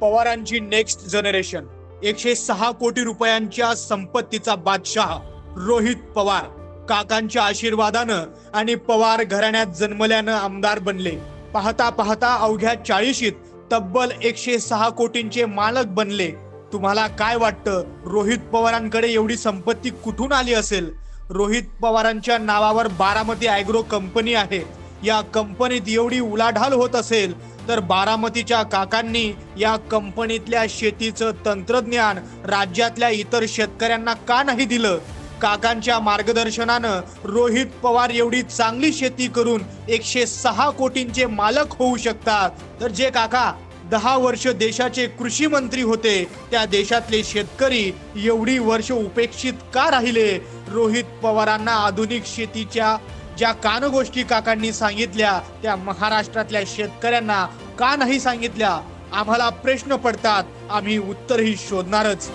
पवारांची next generation 106 कोटी रुपयांच्या संपत्तीचा बादशाह रोहित पवार काकांच्या आशीर्वादानं आणि पवार घराण्यात जन्मल्यानं आमदार बनले। पाहता पाहता अवघ्या 40शीत तब्बल 106 कोटींचे मालक बनले। तुम्हाला काय वाटतं, रोहित पवारांकडे एवढी संपत्ती कुठून आली असेल? रोहित पवारांच्या नावावर बारामती ॲग्रो कंपनी आहे। या कंपनीत एवढी उलाढाल होत असेल तर बारामतीच्या काकांनी या कंपनीतल्या शेतीचं तंत्रज्ञान राज्यातल्या इतर शेतकऱ्यांना का नाही दिलं? काकांच्या मार्गदर्शनानं रोहित पवार एवढी चांगली शेती करून 106 कोटींचे मालक होऊ शकतात, तर जे काका 10 वर्ष देशाचे कृषी मंत्री होते त्या देशातले शेतकरी एवढी वर्ष उपेक्षित का राहिले? रोहित पवारांना आधुनिक शेतीच्या ज्या कानगोष्टी काकांनी सांगितल्या त्या महाराष्ट्रातल्या शेतकऱ्यांना का नाही सांगितल्या? आम्हाला प्रश्न पडतात, आम्ही उत्तरही शोधणारच।